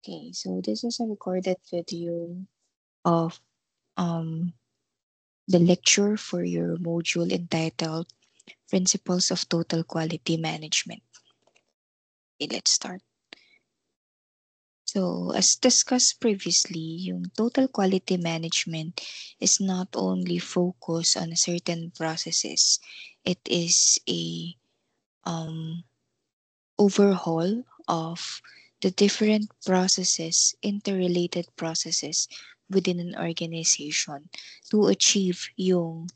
Okay, so this is a recorded video of the lecture for your module entitled Principles of Total Quality Management. Okay, let's start. So, as discussed previously, yung total quality management is not only focused on certain processes, it is a overhaul of the different processes, interrelated processes within an organization to achieve yung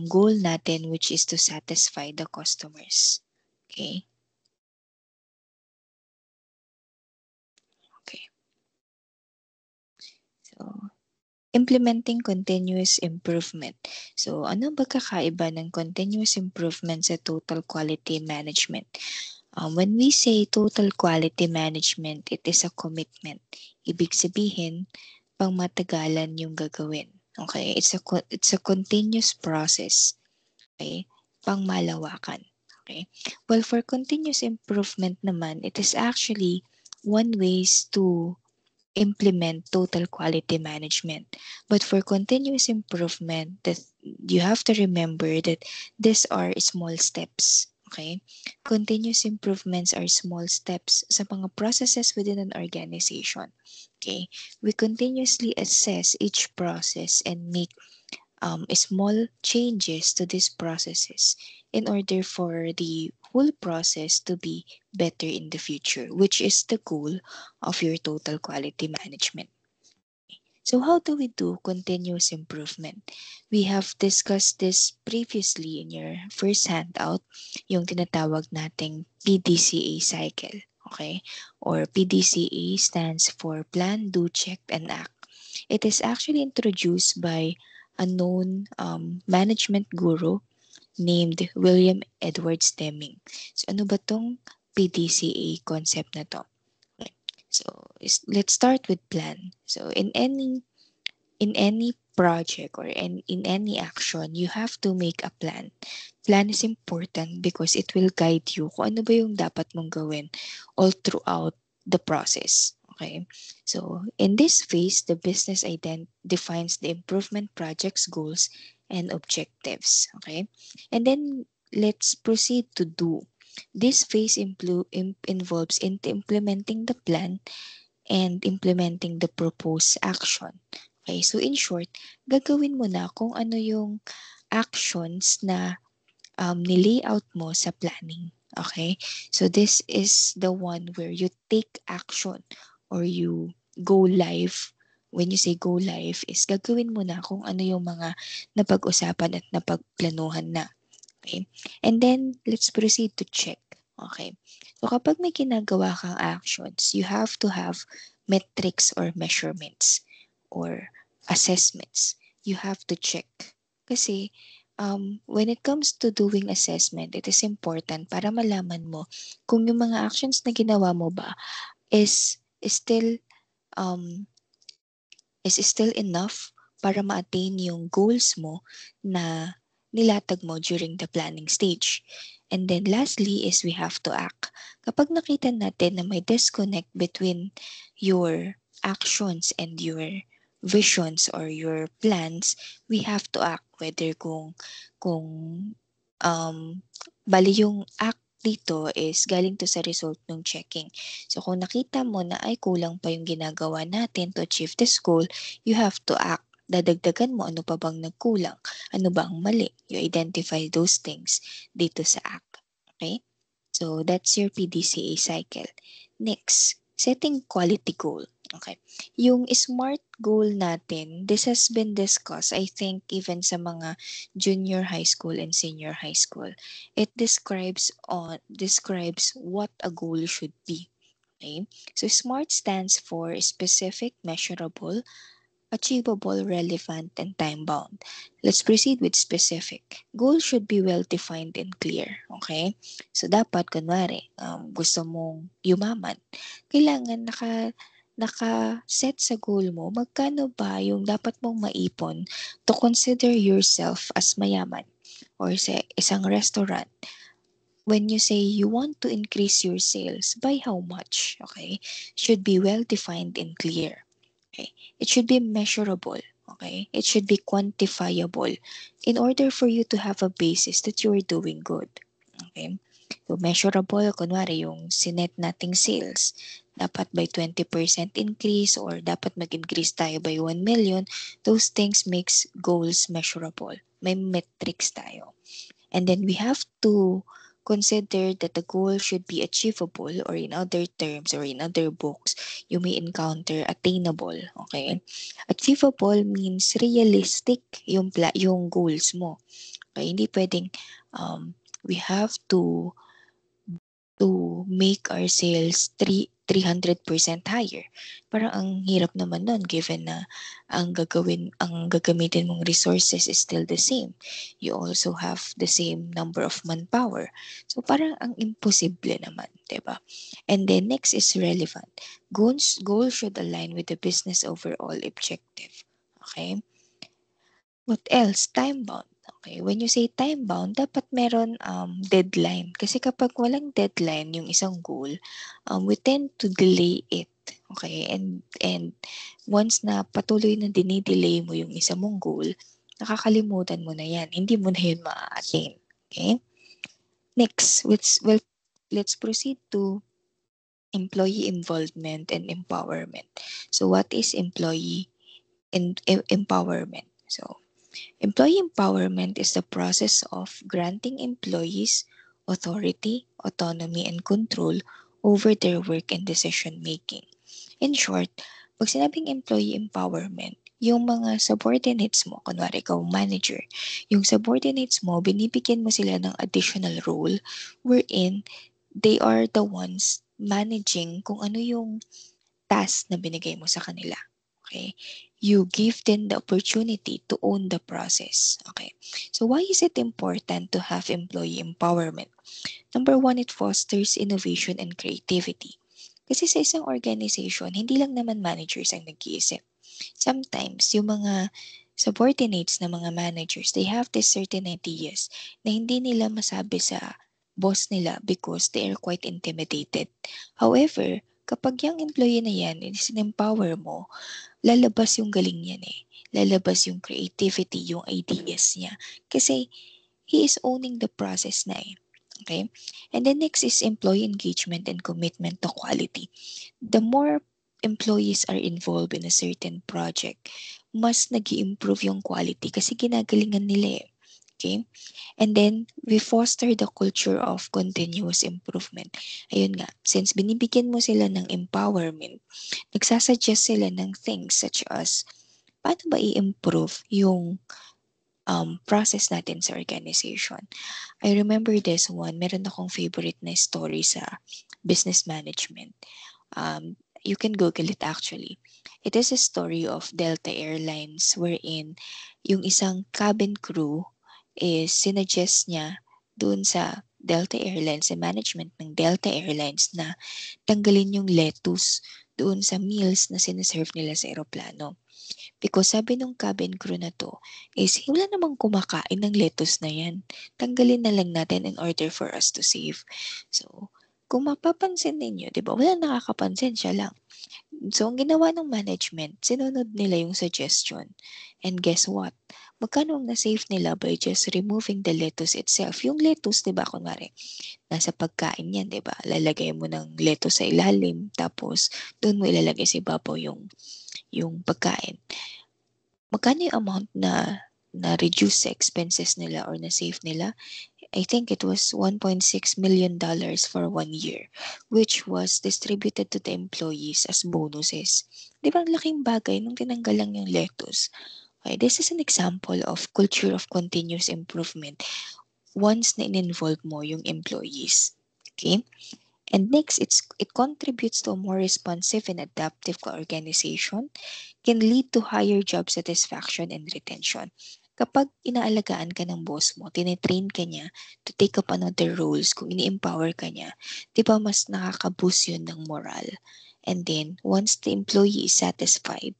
goal natin, which is to satisfy the customers. Okay? Okay. So, implementing continuous improvement. So, ano ba kakaiba ng continuous improvement sa total quality management? When we say total quality management, it is a commitment. Ibig sabihin, pang matagalan yung gagawin. Okay? It's a continuous process. Okay? Pang malawakan. Okay? Well, for continuous improvement naman, it is actually one ways to implement total quality management. But for continuous improvement, that you have to remember that these are small steps. Okay? Continuous improvements are small steps sa mga processes within an organization. Okay? We continuously assess each process and make small changes to these processes in order for the whole process to be better in the future, which is the goal of your total quality management. So how do we do continuous improvement? We have discussed this previously in your first handout, yung tinatawag nating PDCA cycle. Okay? Or PDCA stands for Plan, Do, Check, and Act. It is actually introduced by a known management guru named William Edwards Deming. So ano ba tong PDCA concept na to? So let's start with plan. So in any project or in any action, you have to make a plan. Plan is important because it will guide you kung ano ba yung dapat mong gawin all throughout the process. Okay? So, in this phase, the business defines the improvement project's goals and objectives. Okay? And then, let's proceed to do. This phase involves implementing the plan and implementing the proposed action. Okay, so in short, gagawin mo na kung ano yung actions na nilayout mo sa planning. Okay, so this is the one where you take action or you go live. When you say go live is gagawin mo na kung ano yung mga napag-usapan at napagplanuhan na. Okay, and then let's proceed to check. Okay, so kapag may ginagawa kang actions, you have to have metrics or measurements or assessments. You have to check. Kasi when it comes to doing assessment, it is important para malaman mo kung yung mga actions na ginawa mo ba um, is still enough para ma-attain yung goals mo na nilatag mo during the planning stage. And then lastly is we have to act. Kapag nakita natin na may disconnect between your actions and your visions or your plans, we have to act whether kung bali yung act dito is galing to sa result ng checking. So kung nakita mo na ay kulang pa yung ginagawa natin to achieve this goal, you have to act. Dadagdagan mo ano pa bang nagkulang, ano ba ang mali. You identify those things dito sa act. Okay? So that's your PDCA cycle. Next, setting quality goal. Okay. Yung SMART goal natin, this has been discussed, I think, even sa mga junior high school and senior high school. It describes what a goal should be. Okay? So SMART stands for specific, measurable, achievable, relevant, and time-bound. Let's proceed with specific. Goal should be well-defined and clear. Okay? So, dapat, kunwari, gusto mong yumaman, kailangan naka-set sa goal mo, magkano ba yung dapat mong maipon to consider yourself as mayaman or sa isang restaurant. when you say you want to increase your sales, by how much, okay, should be well defined and clear. Okay, it should be measurable. Okay, it should be quantifiable in order for you to have a basis that you are doing good. Okay, so measurable, kunwari yung sinet nating sales, dapat by 20% increase or dapat mag-increase tayo by 1 million, those things makes goals measurable. May metrics tayo. And then we have to consider that the goal should be achievable, or in other terms or in other books, you may encounter attainable. Okay? Achievable means realistic yung goals mo. Okay? Hindi pwedeng we have to make our sales 300% higher. Parang ang hirap naman nun given na ang gagamitin mong resources is still the same. You also have the same number of manpower. So parang ang imposible naman, 'di ba? And then next is relevant. Goals should align with the business overall objective. Okay? What else? Time bound. Okay, when you say time bound, dapat meron deadline. Kasi kapag walang deadline yung isang goal, we tend to delay it. Okay, and once na patuloy na dinidelay mo yung isa mong goal, nakakalimutan mo na yan. Hindi mo na yun ma-attain. Okay? Next, let's proceed to employee involvement and empowerment. So what is employee empowerment? So employee empowerment is the process of granting employees authority, autonomy, and control over their work and decision making. In short, pag sinabing employee empowerment, yung mga subordinates mo, kunwari ikaw manager, yung subordinates mo, binibigyan mo sila ng additional role wherein they are the ones managing kung ano yung task na binigay mo sa kanila. Okay? You give them the opportunity to own the process. Okay? So why is it important to have employee empowerment? Number one, it fosters innovation and creativity. Kasi sa isang organization, hindi lang naman managers ang nag-iisip. Sometimes, yung mga subordinates na mga managers, they have these certain ideas na hindi nila masabi sa boss nila because they are quite intimidated. However, kapag yung employee na yan, is-empower mo, lalabas yung galing niyan eh. Lalabas yung creativity, yung ideas niya. Kasi he is owning the process na eh. Okay? And then next is employee engagement and commitment to quality. The more employees are involved in a certain project, mas nag improve yung quality kasi ginagalingan nila eh. Okay? And then, we foster the culture of continuous improvement. Ayun nga, since binibigyan mo sila ng empowerment, nagsasuggest sila ng things such as, paano ba i-improve yung process natin sa organization. I remember this one, meron akong favorite na story sa business management. You can Google it actually. It is a story of Delta Airlines wherein yung isang cabin crew is sinuggest niya doon sa Delta Airlines, sa management ng Delta Airlines na tanggalin yung lettuce doon sa meals na sinaserve nila sa aeroplano. Because sabi nung cabin crew na to is wala namang kumakain ng lettuce na yan. Tanggalin na lang natin in order for us to save. So, kung mapapansin ninyo, di ba, wala nakakapansin, siya lang. So, ang ginawa ng management, sinunod nila yung suggestion. And guess what? Magkano ang na-save nila by just removing the lettuce itself? Yung lettuce, di ba, kunwari, nasa pagkain yan, di ba? Lalagay mo ng lettuce sa ilalim, tapos doon mo ilalagay sa ibabaw yung pagkain. Magkano yung amount na reduce sa expenses nila or na save nila? I think it was $1.6 million for 1 year, which was distributed to the employees as bonuses. Di ba ang laking bagay nung tinanggal lang yung lettuce? Okay, this is an example of culture of continuous improvement once na in-involve mo yung employees. Okay? And next, it contributes to a more responsive and adaptive organization, can lead to higher job satisfaction and retention. Kapag inaalagaan ka ng boss mo, tinetrain ka niya to take up another roles, kung ini-empower ka niya, di ba mas nakaka-boost yun ng moral. And then, once the employee is satisfied,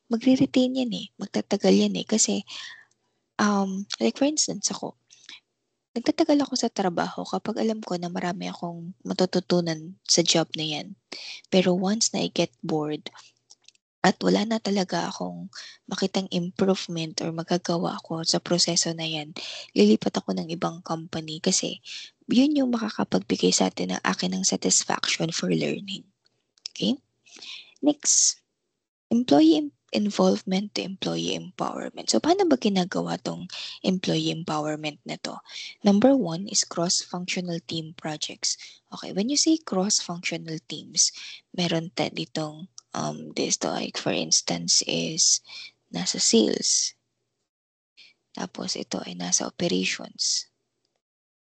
magre-retain yan eh, magtatagal yan eh. Kasi, like for instance ako, nagtatagal ako sa trabaho kapag alam ko na marami akong matututunan sa job na yan. Pero once na I get bored at wala na talaga akong makitang improvement or magagawa ko sa proseso na yan, lilipat ako ng ibang company kasi yun yung makakapagbigay sa atin ng akin ng satisfaction for learning. Okay? Next, employee involvement to employee empowerment. So, paano ba ginagawa tong employee empowerment na to? Number one is cross-functional team projects. Okay, when you say cross-functional teams, meron ditong this to, like for instance is nasa sales. Tapos ito ay nasa operations.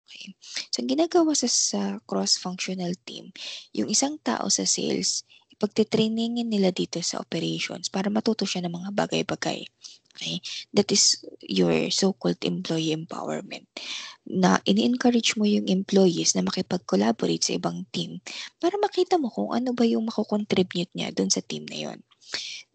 Okay. So, ang ginagawa sa cross-functional team, yung isang tao sa sales, ipagtitrainingin nila dito sa operations para matuto siya ng mga bagay-bagay. Okay? That is your so-called employee empowerment. Na ini-encourage mo yung employees na makipag-collaborate sa ibang team para makita mo kung ano ba yung makukontribute niya dun sa team na yon.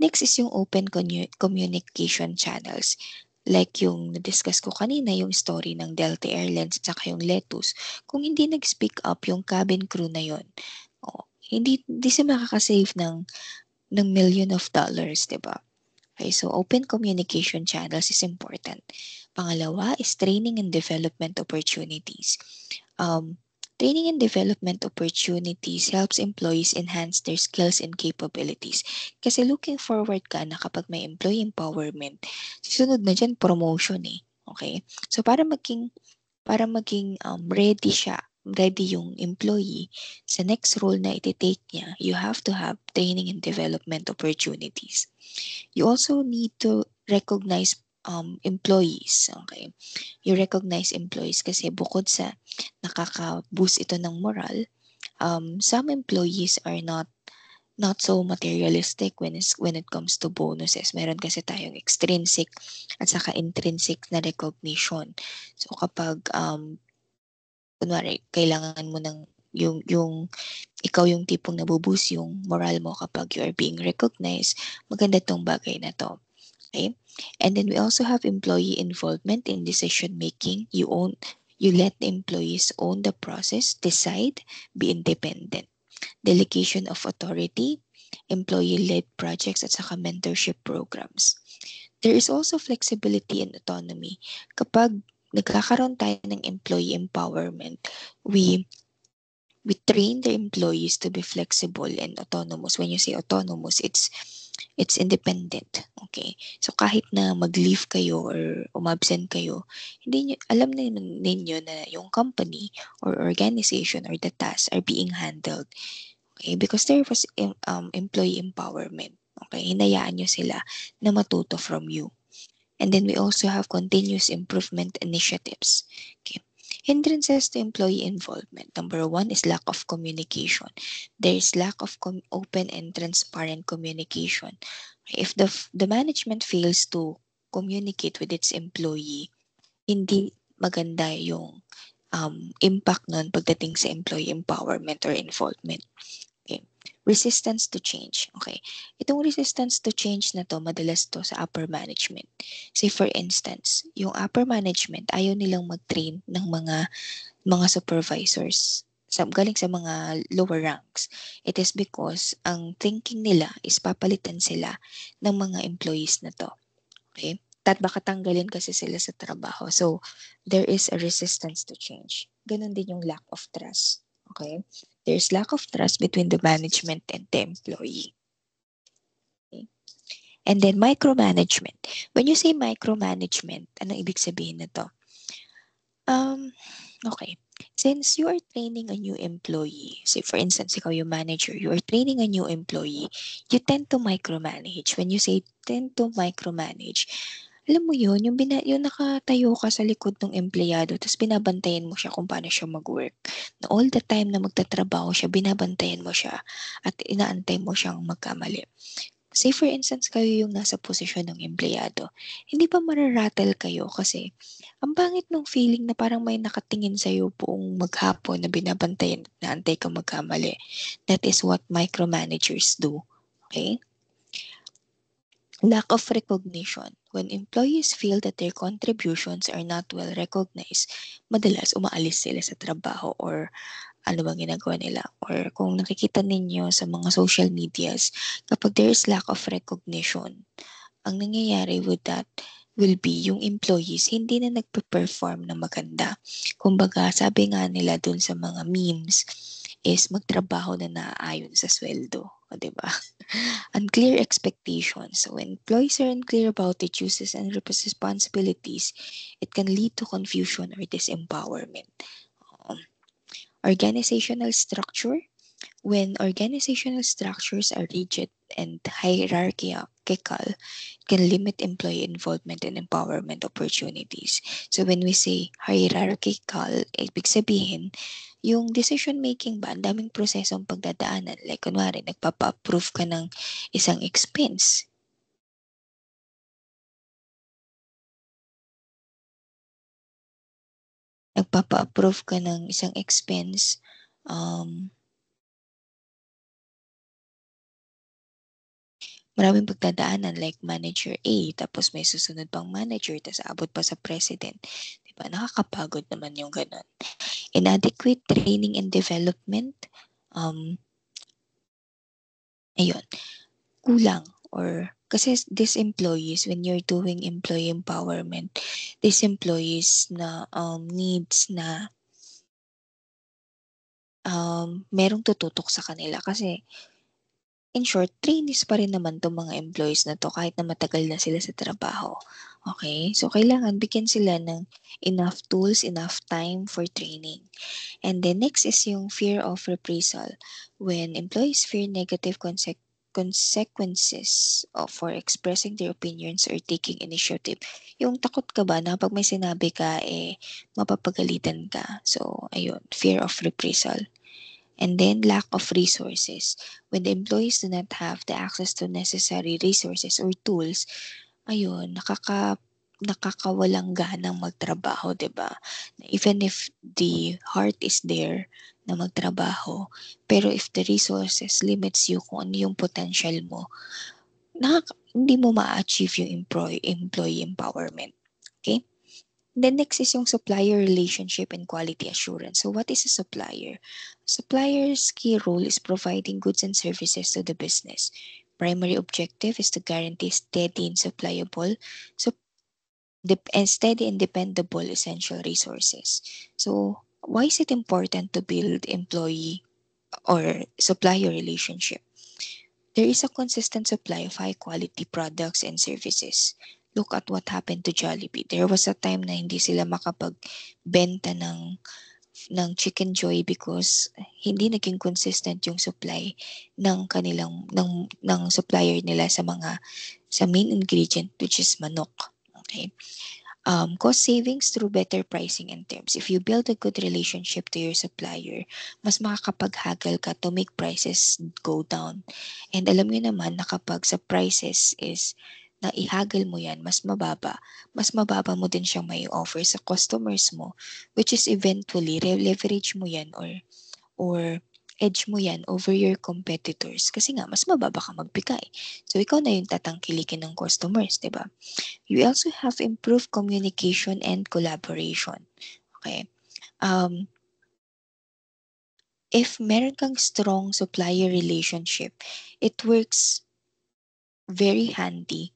Next is yung open communication channels. Like yung na-discuss ko kanina, yung story ng Delta Airlines at saka yung Letus. Kung hindi nag-speak up yung cabin crew na yon, hindi sila makakasave ng million of dollars, di ba? Okay, so open communication channels is important. Pangalawa is training and development opportunities. Training and development opportunities helps employees enhance their skills and capabilities. Kasi looking forward ka na kapag may employee empowerment, susunod na dyan promotion eh. Okay? So para maging ready yung employee sa next role na iti-take niya, you have to have training and development opportunities. You also need to recognize employees. Okay? You recognize employees kasi bukod sa nakaka-boost ito ng moral, some employees are not so materialistic when it comes to bonuses. Meron kasi tayong extrinsic at saka intrinsic na recognition. So kapag kunwari kailangan mo ng yung ikaw yung tipong nabuboost yung moral mo kapag you are being recognized, maganda tong bagay na to. Okay? And then we also have employee involvement in decision making. You let the employees own the process, decide, be independent. Delegation of authority, employee-led projects at saka mentorship programs. There is also flexibility and autonomy. Kapag nagkakaroon tayo ng employee empowerment, we train the employees to be flexible and autonomous. When you say autonomous, it's independent. Okay? So kahit na mag-leave kayo or umabsent kayo, hindi nyo, alam na ninyo na yung company or organization or the tasks are being handled. Okay? Because there was employee empowerment. Okay? Hinayaan nyo sila na matuto from you. And then we also have continuous improvement initiatives. Okay? Hindrances to employee involvement. Number one is lack of communication. There is lack of open and transparent communication. If the management fails to communicate with its employee, hindi maganda yung impact nun pagdating sa employee empowerment or involvement. Okay. Resistance to change. Okay. Itong resistance to change na to, madalas to sa upper management. Say for instance, yung upper management, ayaw nilang mag-train ng mga supervisors galing sa mga lower ranks. It is because ang thinking nila is papalitan sila ng mga employees na to. Okay? Baka tanggalin kasi sila sa trabaho. So, there is a resistance to change. Ganon din yung lack of trust. Okay? There's lack of trust between the management and the employee. Okay? And then micromanagement. When you say micromanagement, ano ibig sabihin na to? Okay. Since you are training a new employee, say for instance, ikaw yung manager, you are training a new employee, you tend to micromanage. When you say tend to micromanage, alam mo yun, yung nakatayo ka sa likod ng empleyado, tapos binabantayan mo siya kung paano siya mag-work. Na all the time na magtatrabaho siya, binabantayan mo siya at inaantay mo siyang magkamali. Say for instance, kayo yung nasa posisyon ng empleyado. Hindi ba mararattle kayo kasi ang pangit ng feeling na parang may nakatingin sa'yo buong maghapon na binabantayan na antay ka magkamali. That is what micromanagers do. Okay? Lack of recognition. When employees feel that their contributions are not well recognized, madalas umaalis sila sa trabaho or ano bang ginagawa nila. Or kung nakikita ninyo sa mga social medias, kapag there is lack of recognition, ang nangyayari with that will be yung employees hindi na nagpe-perform na maganda. Kumbaga, sabi nga nila dun sa mga memes is magtrabaho na naaayon sa sweldo. O, diba? Unclear expectations. So when employees are unclear about the duties and responsibilities, it can lead to confusion or disempowerment. Um, Organizational structure. When organizational structures are rigid and hierarchical, can limit employee involvement and empowerment opportunities. So when we say hierarchical, ibig sabihin, yung decision making ba, ang daming prosesong pagdadaanan. Like kunwari, nagpapa-approve ka ng isang expense. Nagpapa-approve ka ng isang expense, maraming pagdadaanan like manager A, tapos may susunod pang manager, tapos abot pa sa president. Diba? Nakakapagod naman yung ganun. Inadequate training and development, ayun, kulang or kasi these employees, when you're doing employee empowerment, these employees na needs na merong tututok sa kanila kasi in short, trainees pa rin naman 'tong mga employees na 'to kahit na matagal na sila sa trabaho. Okay? So, kailangan bigyan sila ng enough tools, enough time for training. And then next is yung fear of reprisal. When employees fear negative consequences for expressing their opinions or taking initiative. Yung takot ka ba na pag may sinabi ka, mapapagalitan ka. So, ayun, fear of reprisal. And then lack of resources. When the employees do not have the access to necessary resources or tools, ayun, nakakawalang ganang magtrabaho, 'di ba? Even if the heart is there na magtrabaho, pero if the resources limits you kung ano yung potential mo, hindi mo ma-achieve yung employee empowerment. Okay? Then next is yung supplier relationship and quality assurance. So what is a supplier? Supplier's key role is providing goods and services to the business. Primary objective is to guarantee steady and steady and dependable essential resources. So why is it important to build employee or supplier relationship? There is a consistent supply of high quality products and services. Look at what happened to Jollibee. There was a time na hindi sila makapagbenta ng Chicken Joy because hindi naging consistent yung supply ng supplier nila sa main ingredient, which is manok. Okay? Cost savings through better pricing and terms. If you build a good relationship to your supplier, mas makakapaghagal ka to make prices go down. And alam niyo naman na kapag sa prices is na ihagal mo yan, mas mababa mo din siyang may offer sa customers mo, which is eventually, leverage mo yan or edge mo yan over your competitors kasi nga mas mababa ka magbigay. So ikaw na yung tatangkilikin ng customers, 'di ba? You also have improved communication and collaboration. Okay? Um, if meron kang strong supplier relationship, it works very handy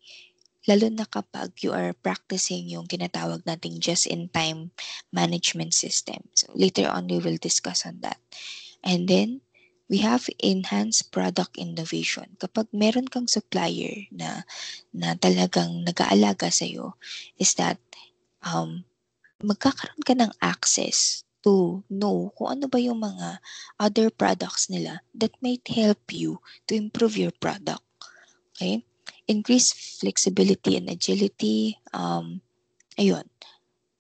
lalo na kapag you are practicing yung tinatawag nating just-in-time management system. So later on, we will discuss on that. And then, we have enhanced product innovation. Kapag meron kang supplier na talagang nag-aalaga sa'yo, is that magkakaroon ka ng access to know kung ano ba yung mga other products nila that might help you to improve your product. Okay? Increase flexibility and agility. Ayun.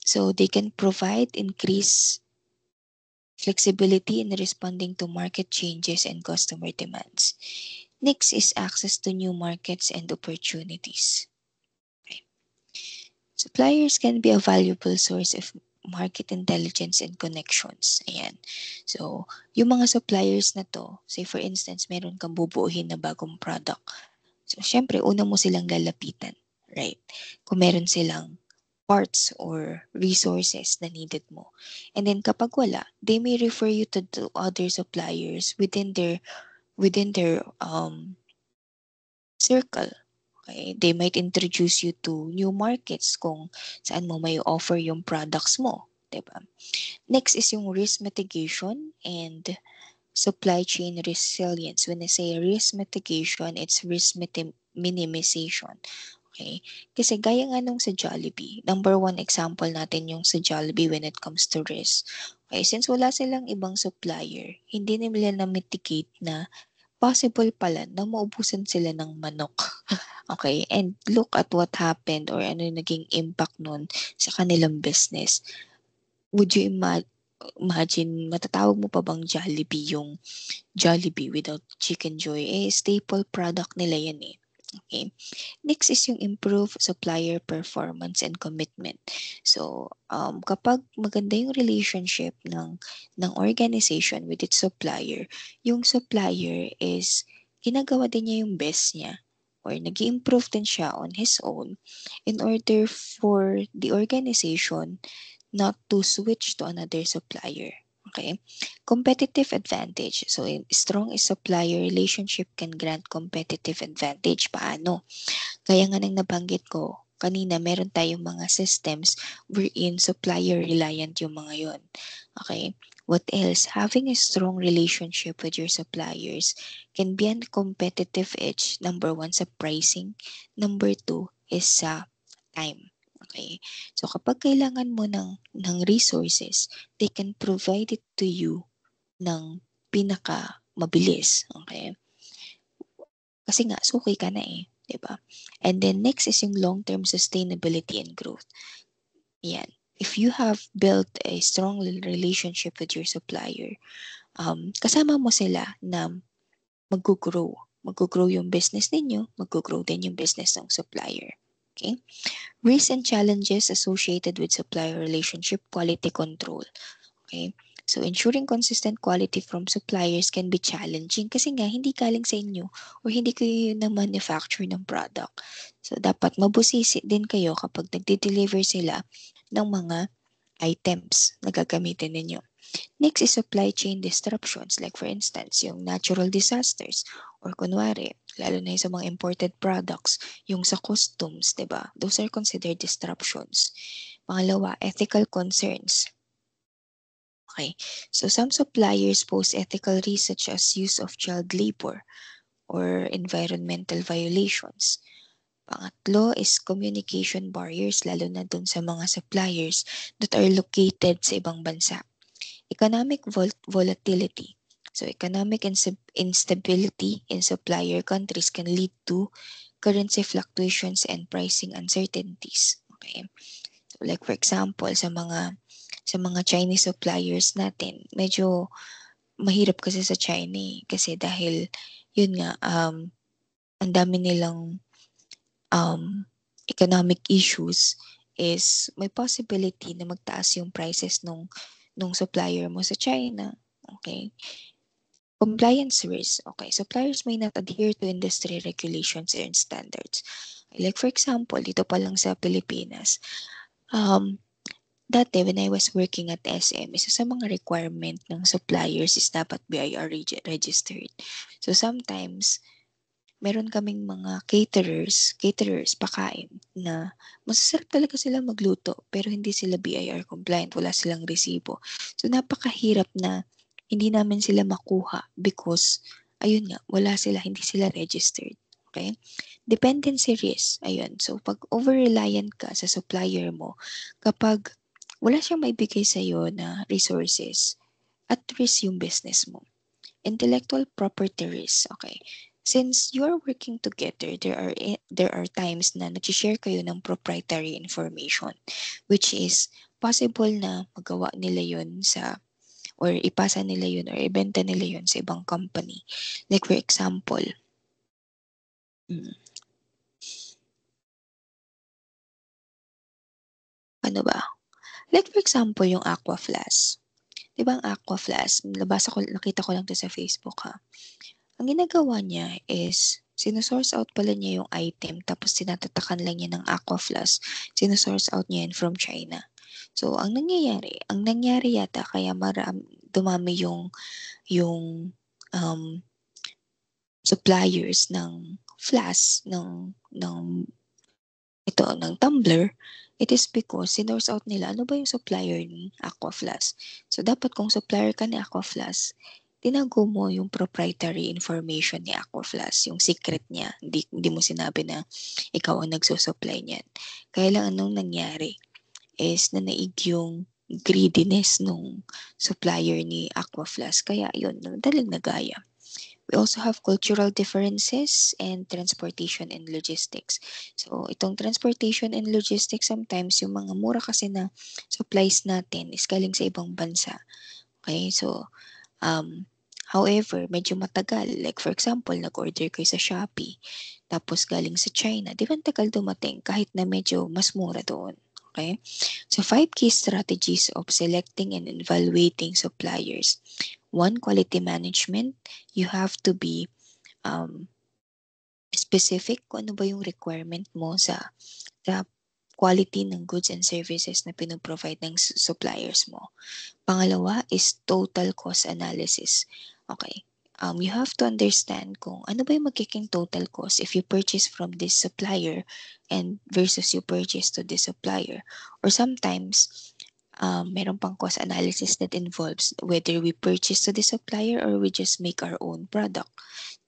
So they can provide increased flexibility in responding to market changes and customer demands. Next is access to new markets and opportunities. Okay. Suppliers can be a valuable source of market intelligence and connections. Ayan. So, yung mga suppliers na to, say for instance, meron kang bubuuhin na bagong product. So, syempre, una mo silang lalapitan, right? Kung meron silang parts or resources na needed mo. And then kapag wala, they may refer you to other suppliers within their circle. Okay? They might introduce you to new markets kung saan mo may offer yung products mo. Diba? Next is yung risk mitigation and supply chain resilience. When I say risk mitigation, it's minimization. Okay? Kasi gaya nga nung sa Jollibee, number one example natin yung sa Jollibee when it comes to risk. Okay, since wala silang ibang supplier, hindi nila na-mitigate na possible pala na maubusan sila ng manok. Okay, and look at what happened or ano yung naging impact nun sa kanilang business. Would you imagine, matatawag mo pa bang Jollibee yung Jollibee without Chicken Joy? Staple product nila yan eh. Okay. Next is yung improve supplier performance and commitment. So, kapag maganda yung relationship ng organization with its supplier, yung supplier is ginagawa din niya yung best niya or nag improve din siya on his own in order for the organization not to switch to another supplier. Okay? Competitive advantage. So, a strong supplier relationship can grant competitive advantage. Paano? Kaya nga nang nabanggit ko, kanina meron tayong mga systems wherein supplier reliant yung mga yon. Okay? What else? Having a strong relationship with your suppliers can be a competitive edge. Number one, sa pricing. Number two is sa time. Okay? So kapag kailangan mo ng resources, they can provide it to you ng pinaka mabilis. Okay? Kasi nga, suki ka na eh. 'Di ba? And then next is yung long-term sustainability and growth. Yan. If you have built a strong relationship with your supplier, kasama mo sila na mag-grow. Mag-grow yung business ninyo, mag-grow din yung business ng supplier. Okay? Risks and challenges associated with supplier relationship, quality control. Okay? So, ensuring consistent quality from suppliers can be challenging kasi nga hindi galing sa inyo or hindi kayo na manufacture ng product. So, dapat mabusisi din kayo kapag nagde-deliver sila ng mga items na gagamitin ninyo. Next is supply chain disruptions like for instance, yung natural disasters or kunwari, lalo na yung sa mga imported products, yung sa customs, 'di ba? Those are considered disruptions. Pangalawa, ethical concerns. Okay, so some suppliers pose ethical risks such as use of child labor or environmental violations. Pangatlo is communication barriers, lalo na dun sa mga suppliers that are located sa ibang bansa. Economic volatility. So economic instability in supplier countries can lead to currency fluctuations and pricing uncertainties. Okay? So like for example, sa mga Chinese suppliers natin, medyo mahirap kasi sa China kasi dahil yun nga ang dami nilang economic issues is may possibility na magtaas yung prices nung supplier mo sa China. Okay? Compliance risk. Okay, suppliers may not adhere to industry regulations and standards. Like for example, dito pa lang sa Pilipinas, dati when I was working at SM, isa sa mga requirement ng suppliers is dapat BIR registered. So sometimes, meron kaming mga caterers, pakain, na masasarap talaga sila magluto, pero hindi sila BIR compliant, wala silang resibo. So napakahirap na hindi namin sila makuha because, ayun nga, wala sila, hindi sila registered. Okay? Dependency risk, ayun. So pag over-reliant ka sa supplier mo, kapag wala siyang maibigay sa'yo na resources, at risk yung business mo. Intellectual property risk, okay. Since you are working together, there are times na nag-share kayo ng proprietary information, which is possible na magawa nila yun or ipasa nila yun or ibenta nila yun sa ibang company. Like for example, ano ba? Like for example, yung Aqua Flask. Di ba ang Aqua Flask, nakita ko lang to sa Facebook ha. Ang ginagawa niya is, Sinusource out pala niya yung item tapos tinatatakan lang niya ng Aquafloss. Sinusource out niya yun from China. So, ang nangyari yata kaya dumami yung suppliers ng flask ng tumbler, it is because sinorse out nila ano ba yung supplier ni Aquafloss. So, dapat kung supplier ka ni Aquafloss, tinago mo yung proprietary information ni Aquafloss, yung secret niya. Hindi mo sinabi na ikaw ang nagsusupply niyan. Kaya lang anong nangyari is nanaig yung greediness nung supplier ni Aquafloss. Kaya yun, daling nagaya. We also have cultural differences and transportation and logistics. So, itong transportation and logistics, sometimes yung mga mura kasi na supplies natin is galing sa ibang bansa. Okay, so, however, medyo matagal. Like for example, nag-order kayo sa Shopee, tapos galing sa China. Di ba ang tagal dumating kahit na medyo mas mura doon? Okay? So, 5 key strategies of selecting and evaluating suppliers. One, quality management. You have to be um, specific kung ano ba yung requirement mo sa quality ng goods and services na pinoprovide ng suppliers mo. Pangalawa is total cost analysis. Okay. You have to understand kung ano ba yung magiging total cost if you purchase from this supplier and versus you purchase to this supplier. Or sometimes, meron pang cost analysis that involves whether we purchase to the supplier or we just make our own product.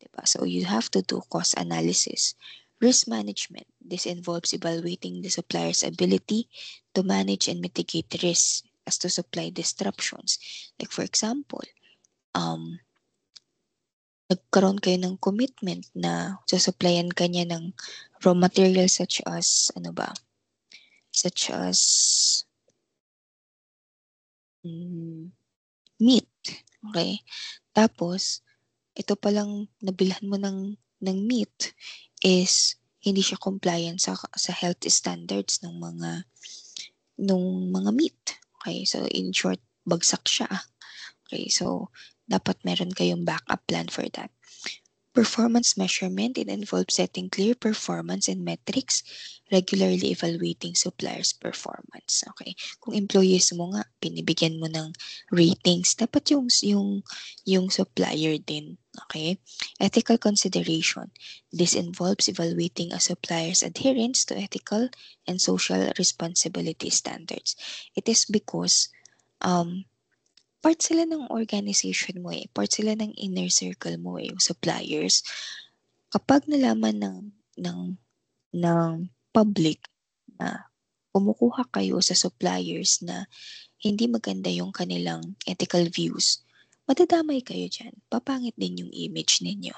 Diba? So you have to do cost analysis. Risk management. This involves evaluating the supplier's ability to manage and mitigate risks as to supply disruptions. Like for example, nagkaroon kayo ng commitment na susupplyan ka niya ng raw materials such as meat. Okay? Tapos, ito palang nabilhan mo ng meat is hindi siya compliant sa health standards ng mga meat. Okay, so in short, bagsak siya. Okay, so dapat meron kayong backup plan for that. Performance measurement, it involves setting clear performance and metrics, regularly evaluating suppliers' performance. Okay. Kung employees mo nga, binibigyan mo ng ratings, dapat yung supplier din. Okay. Ethical consideration. This involves evaluating a supplier's adherence to ethical and social responsibility standards. It is because part sila ng organization mo eh. Part sila ng inner circle mo eh, yung suppliers. Kapag nalaman ng public na kumukuha kayo sa suppliers na hindi maganda yung kanilang ethical views, madadamay kayo dyan. Papangit din yung image ninyo.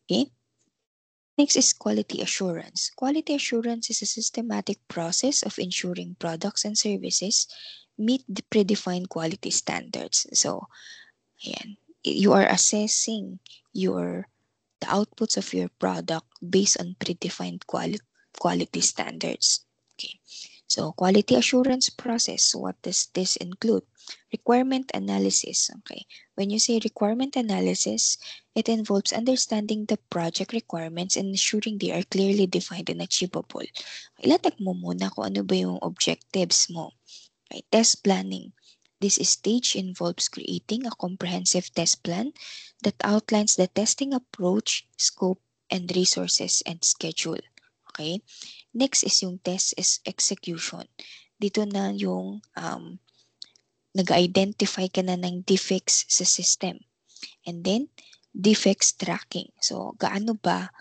Okay? Next is quality assurance. Quality assurance is a systematic process of ensuring products and services meet the predefined quality standards. So, ayan, you are assessing the outputs of your product based on predefined quality standards. Okay. So, quality assurance process, what does this include? Requirement analysis. Okay. When you say requirement analysis, it involves understanding the project requirements and ensuring they are clearly defined and achievable. Ilatag mo muna kung ano ba yung objectives mo. Okay. Test planning. This stage involves creating a comprehensive test plan that outlines the testing approach, scope, and resources and schedule. Okay? Next is yung test is execution. Dito na yung nag-identify ka na ng defects sa system. And then, defects tracking. So, gaano ba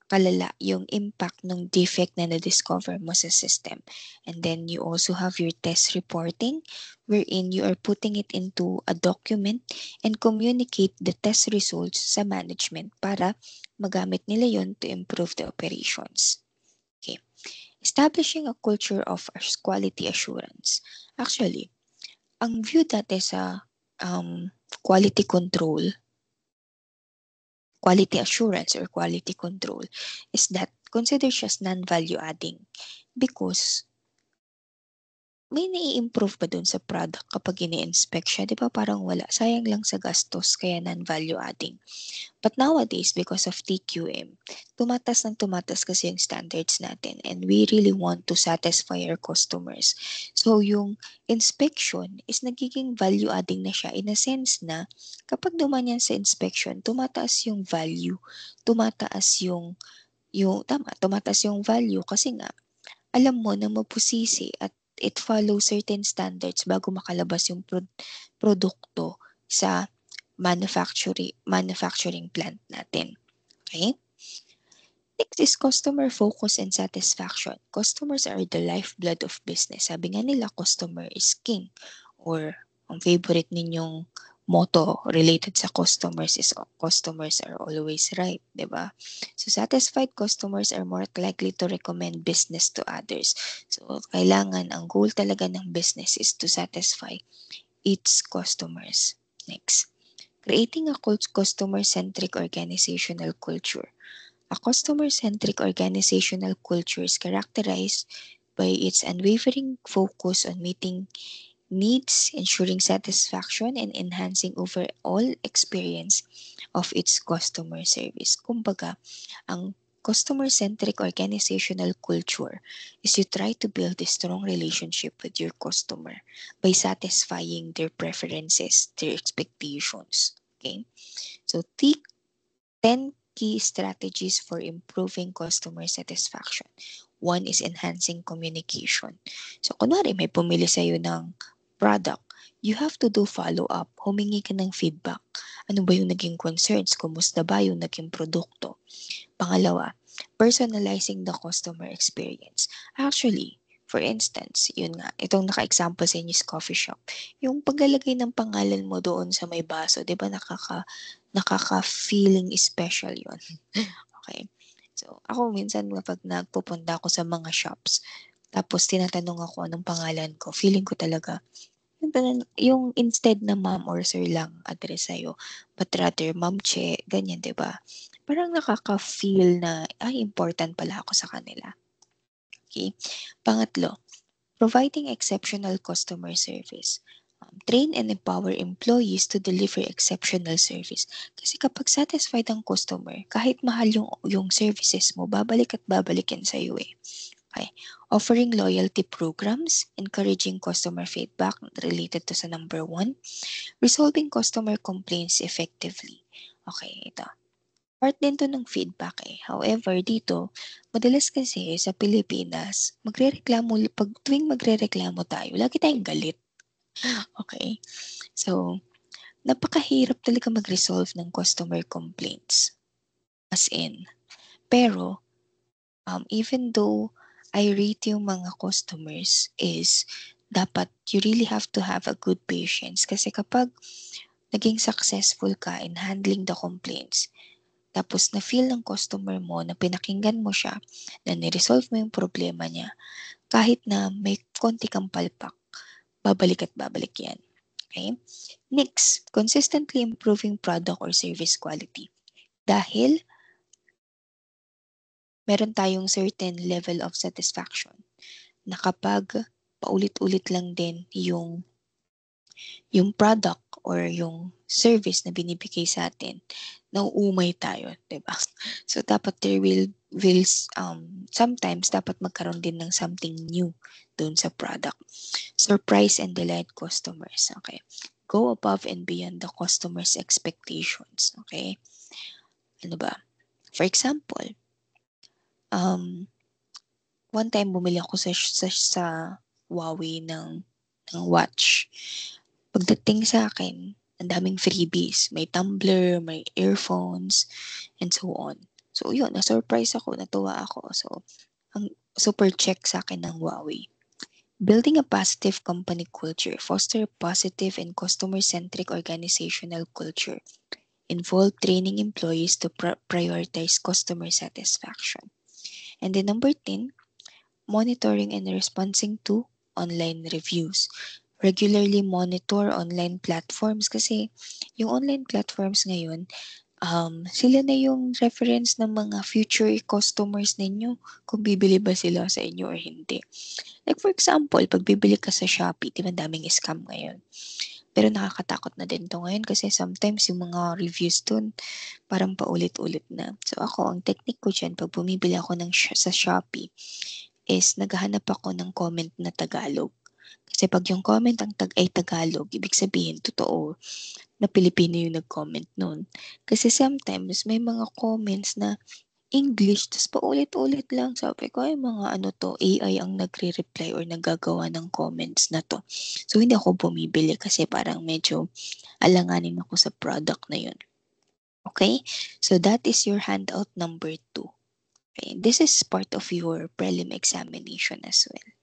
kalala yung impact ng defect na na-discover mo sa system. And then you also have your test reporting wherein you are putting it into a document and communicate the test results sa management para magamit nila yon to improve the operations. Okay. Establishing a culture of quality assurance. Actually, ang view dati sa quality control, quality assurance or quality control is that considered as non-value adding because may nai-improve ba dun sa product kapag ini-inspect siya? 'Di ba parang wala, sayang lang sa gastos kaya non-value adding. But nowadays, because of TQM, tumatas ng tumatas kasi yung standards natin and we really want to satisfy our customers. So yung inspection is nagiging value adding na siya in a sense na kapag duman yan sa inspection, tumataas yung value, tumataas tumataas yung value kasi nga alam mo na mapusisi at it follows certain standards bago makalabas yung produkto sa manufacturing plant natin. Okay? Next is customer focus and satisfaction. Customers are the lifeblood of business. Sabi nga nila, customer is king. Or ang favorite ninyong motto related sa customers is customers are always right, di ba? So satisfied customers are more likely to recommend business to others. So kailangan ang goal talaga ng business is to satisfy its customers. Next, creating a customer-centric organizational culture. A customer-centric organizational culture is characterized by its unwavering focus on meeting needs, ensuring satisfaction, and enhancing overall experience of its customer service. Kumbaga, ang customer-centric organizational culture is you try to build a strong relationship with your customer by satisfying their preferences, their expectations. Okay? So, 10 key strategies for improving customer satisfaction. One is enhancing communication. So, kunwari may pumili sa'yo ng product, you have to do follow-up. Humingi ka ng feedback. Ano ba yung naging concerns? Kumusta ba yung naging produkto? Pangalawa, personalizing the customer experience. Actually, for instance, yun nga, itong naka-example sa inyo is coffee shop. Yung paglalagay ng pangalan mo doon sa may baso, di ba nakaka-feeling special yun. Okay. So, ako minsan kapag nagpupunta ako sa mga shops, tapos tinatanong ako anong pangalan ko, feeling ko talaga, yung instead na ma'am or sir lang address sa'yo, but rather ma'am Che, ganyan, di ba? Parang nakaka-feel na, ay, important pala ako sa kanila. Okay? Pangatlo, providing exceptional customer service. Train and empower employees to deliver exceptional service. Kasi kapag satisfied ang customer, kahit mahal yung services mo, babalik at babalik yan sa'yo eh. Okay. Offering loyalty programs, encouraging customer feedback related to sa number 1, resolving customer complaints effectively. Okay, ito. Part din to ng feedback eh. However, dito, madalas kasi sa Pilipinas, pag tuwing magrereklamo tayo, lagi tayong galit. Okay? So, napakahirap talaga mag-resolve ng customer complaints. As in. Pero, even though I rate yung mga customers is dapat you really have to have a good patience kasi kapag naging successful ka in handling the complaints, tapos na-feel ng customer mo na pinakinggan mo siya, na ni-resolve mo yung problema niya, kahit na may konti kang palpak, babalik at babalik yan. Okay? Next, consistently improving product or service quality. Dahil meron tayong certain level of satisfaction na kapag paulit-ulit lang din yung product or yung service na binibigay sa atin, nauumay tayo, 'di ba? So dapat sometimes dapat magkaroon din ng something new doon sa product. Surprise and delight customers, okay? Go above and beyond the customer's expectations, okay? Ano ba? For example, one time bumili ako sa Huawei ng watch. Pagdating sa akin, ang daming freebies. May tumbler, may earphones, and so on. So yun, na-surprise ako, natuwa ako. So, ang super check sa akin ng Huawei. Building a positive company culture, foster a positive and customer-centric organizational culture. Involve training employees to prioritize customer satisfaction. And then number 10, monitoring and responding to online reviews. Regularly monitor online platforms kasi yung online platforms ngayon, sila na yung reference ng mga future customers ninyo kung bibili ba sila sa inyo or hindi. Like for example, pag bibili ka sa Shopee, 'di ba daming scam ngayon. Pero nakakatakot na din 'to ngayon kasi sometimes yung mga reviews dun parang paulit-ulit na. So ako, ang technique ko diyan 'pag bumibili ako sa Shopee is naghahanap ako ng comment na Tagalog. Kasi 'pag yung comment ay Tagalog, ibig sabihin totoo na Pilipino yung nag-comment nun. Kasi sometimes may mga comments na English ta's paulit-ulit lang. Sabi ko, "Ay mga ano 'to, AI ang nagre-reply or naggagawa ng comments na 'to." So hindi ako bumibili kasi parang medyo alanganin ako sa product na yun. Okay? So that is your handout number 2. Okay? This is part of your prelim examination as well.